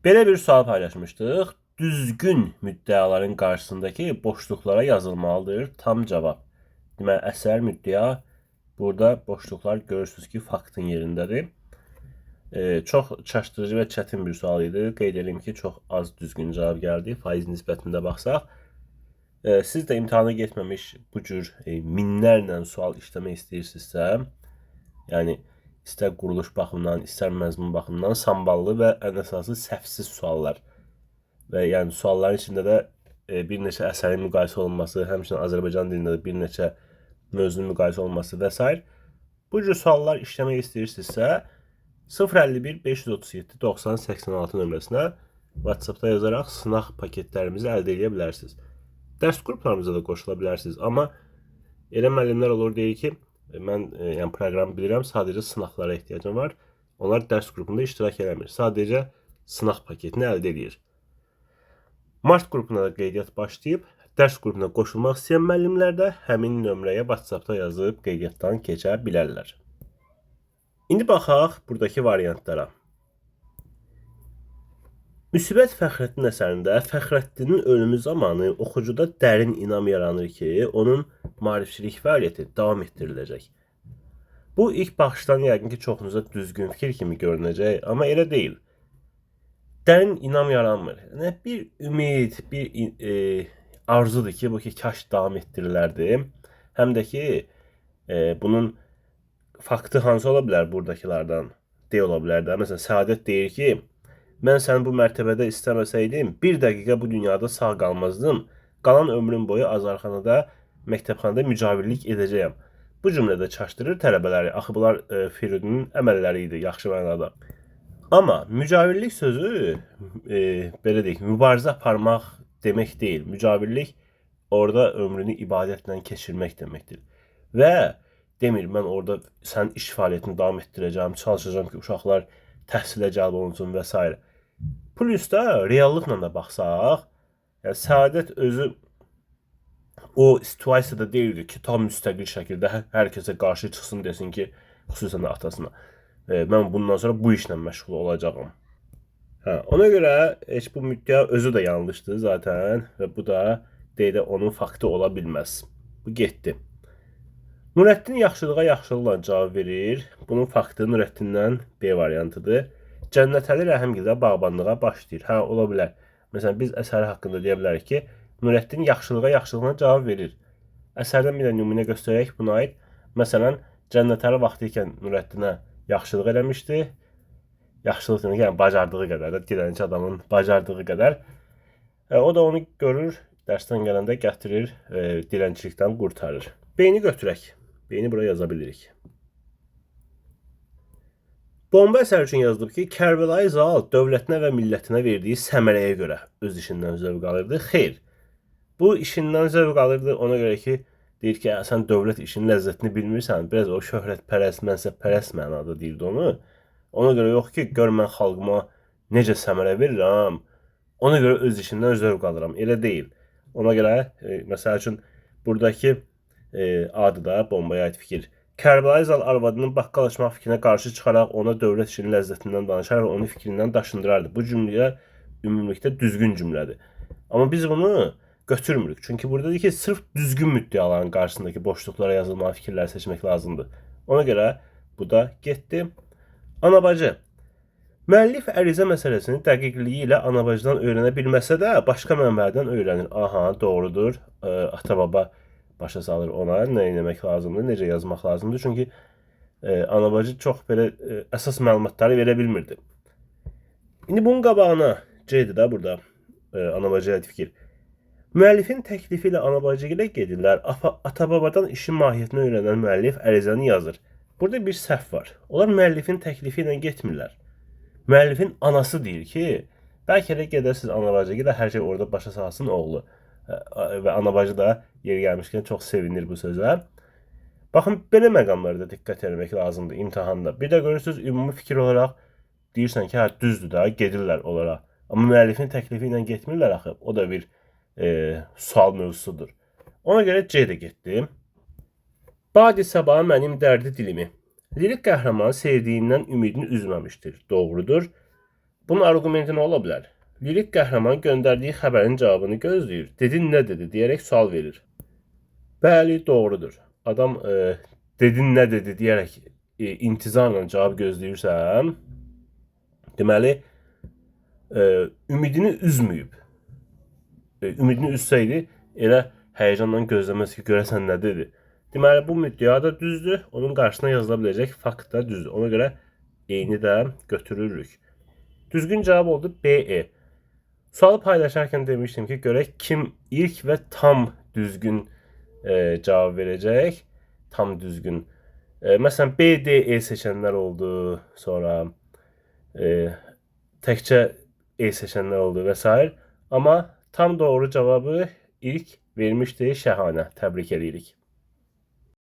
Belə bir sual paylaşmışdıq. Düzgün müddəaların qarşısındakı boşluqlara yazılmalıdır tam cavab. Deməli, əsər, müddəa, burada boşluqlar görürsünüz ki, faktın yerindədir. Çox çaşdırıcı və çətin bir sual idi. Qeyd edim ki, çox az düzgün cavab gəldi. Faiz nisbətində baxsaq. Siz də imtahana getməmiş bu cür minlərlə sual işləmək istəyirsinizsə, yəni istər quruluş baxımından, istər məzmun baxımından samballı və ən əsası səhvsiz suallar. Və yəni sualların içində də bir neçə əsərin müqayisə olunması, həmçinin Azərbaycan dilində də bir neçə mövzunun müqayisə olunması və s. Bu cür suallar işləmək istəyirsinizsə 051 537 90 86 nömrəsinə WhatsApp-da yazaraq sınaq paketlərimizi əldə edə bilərsiniz. Dərs qruplarımıza da qoşula bilərsiniz. Amma elə müəllimlər olur deyir ki, mən yəni proqramı bilirəm, sadəcə sınaqlara ehtiyacım var. Onlar dərs qrupunda iştirak eləmir. Sadəcə sınaq paketini əldə edir. Mart qrupuna da qeydiyyat başlayıb, dərs qrupuna qoşulmaq istəyən müəllimlər də həmin nömrəyə WhatsApp-da yazıb qeydiyyatdan keçə bilərlər. İndi baxaq buradakı variantlara. Müsibət Fəxrəddin əsərində Fəxrəddinin ölümü zamanı oxucuda dərin inam yaranır ki, onun maarifçilik fəaliyyəti davam etdiriləcək. Bu ilk baxışdan yəqin ki, çoxunuza düzgün fikir kimi görünəcək, amma elə deyil. Dərin inam yaranmır. Bir ümid, bir arzudur ki, bu ki, kaş davam etdirilərdi. Həm də ki, bunun faktı hansı ola bilər buradakilərdən? Ola bilər də. Məsələn, Səadət deyir ki, mən səni bu mərtəbədə istəməsəydim, bir dəqiqə bu dünyada sağ qalmazdım. Qalan ömrüm boyu azarxanada, məktəbxanada mücavirlik edəcəyəm. Bu cümlədə çaşdırır tələbələri. Axı bunlar Firidunun əməlləri idi, yaxşı mənada. Amma mücavirlik sözü, belə deyək, mübarizə aparmaq demək deyil. Mücavirlik orada ömrünü ibadətlə keçirmək deməkdir. Və demir, mən orada sənin iş fəaliyyətini davam etdirəcəm, çalışacağım ki, uşaqlar təhsilə cəlb olunsun və s. Plus da reallıqla da baxsaq, yəni Səadət özü o situasiyada deyildi ki, tam müstəqil şəkildə hər kəsə qarşı çıxsın, desin ki, xüsusən də atasına, mən bundan sonra bu işlə məşğul olacağım. Ona görə heç bu müddəa özü də yanlışdır zaten və bu da deyək də onun faktı ola bilməz. Bu getdi. Nurəddin yaxşılığa yaxşılıqla cavab verir. Bunun faktı Nurəddindən B variantıdır. Cənnətəli Rəhimgildə bağbanlığa başlayır. Ola bilər. Məsələn, biz əsəri haqqında deyə bilərik ki, Nurəddin yaxşılığa yaxşılıqla cavab verir. Əsərdən bir də nümunə göstərək buna aid. Məsələn, Cənnətəli vaxtı ikən Nurəddinə yaxşılıq eləmişdi. Yaxşılıq demək, yəni bacardığı qədər, dilənçi adamın bacardığı qədər. O da onu görür, dərsdən gələndə gətirir, dilənçilikdən qurtarır. Beyni götürək. Beyni buraya yaza bilirik. Bomba əsər üçün yazılıb ki, Kərbəlayı Zal dövlətinə və millətinə verdiyi səmərəyə görə öz işindən zövq alırdı. Xeyr, bu işindən zövq alırdı ona görə ki, deyir ki, sən dövlət işinin ləzzətini bilmirsən, biraz o şöhrətpərəst, mənsəbpərəst mənada deyirdi onu. Ona görə yox ki, gör mən xalqıma necə səmərə verirəm, ona görə öz işindən zövq alıram. Elə deyil. Ona görə, məsəl üçün, buradakı adı da bombaya aid fikir. Kərbəlayı Zal arvadının baqqal açmaq fikrinə qarşı çıxaraq ona dövlət işinin ləzzətindən danışar və onu fikrindən daşındırardı. Bu cümləyə ümumilikdə düzgün cümlədir. Amma biz bunu götürmürük. Çünki burada deyir ki, sırf düzgün müddəaların qarşısındakı boşluqlara yazılmalı fikirləri seçmək lazımdır. Ona görə bu da getdi. Anabacı. Müəllif ərizə məsələsini dəqiqliyi ilə anabacıdan öyrənə bilməsə də başqa mənbədən öyrənir. Aha, doğrudur. Ata-baba başa salır ona, nə etmək lazımdır, necə yazmaq lazımdır. Çünki anabacı çox belə əsas məlumatları verə bilmirdi. İndi bunun qabağına C-dir də burada anabacıya aid fikir. Müəllifin təklifi ilə anabacı ilə gedirlər. Ata-babadan işin mahiyyətini öyrənən müəllif ərizəni yazır. Burada bir səhv var. Onlar müəllifin təklifi ilə getmirlər. Müəllifin anası deyir ki, bəlkə də gedərsiniz anabacı ilə hər şey orada başa salsın oğlu. Və anabacı da yeri gəlmişkən çox sevinir bu sözə. Baxın, belə məqamlarda diqqət etmək lazımdır imtahanda. Bir də görürsünüz, ümumi fikir olaraq deyirsən ki, düzdür da, gedirlər onlara. Amma müəllifin təklifi ilə getmirlər axı. O da bir sual mövzusudur. Ona görə C də getdi. Badi sabah mənim dərdi dilimi. Lirik qəhrəman sevdiyindən ümidini üzməmişdir. Doğrudur. Bunun argumenti nə ola bilər? Lirik qəhrəman göndərdiyi xəbərin cavabını gözləyir. Dedin nə dedi deyərək sual verir. Bəli, doğrudur. Adam dedin nə dedi deyərək intizarla cavab gözləyirsəm, deməli ümidini üzməyib. Ümidini üzsəydi, elə həyəcanla gözləməz ki, görəsən nə dedi. Deməli, bu müddəa da düzdür, onun qarşısına yazıla biləcək fakt da düzdür. Ona görə eyni də götürürük. Düzgün cavab oldu BE. Sualı paylaşarkən demişdim ki, görək kim ilk və tam düzgün cavab verəcək. Tam düzgün. Məsələn, B, D, E seçənlər oldu. Sonra təkcə E seçənlər oldu və s. Amma tam doğru cavabı ilk vermişdi Şəhanə. Təbrik edirik.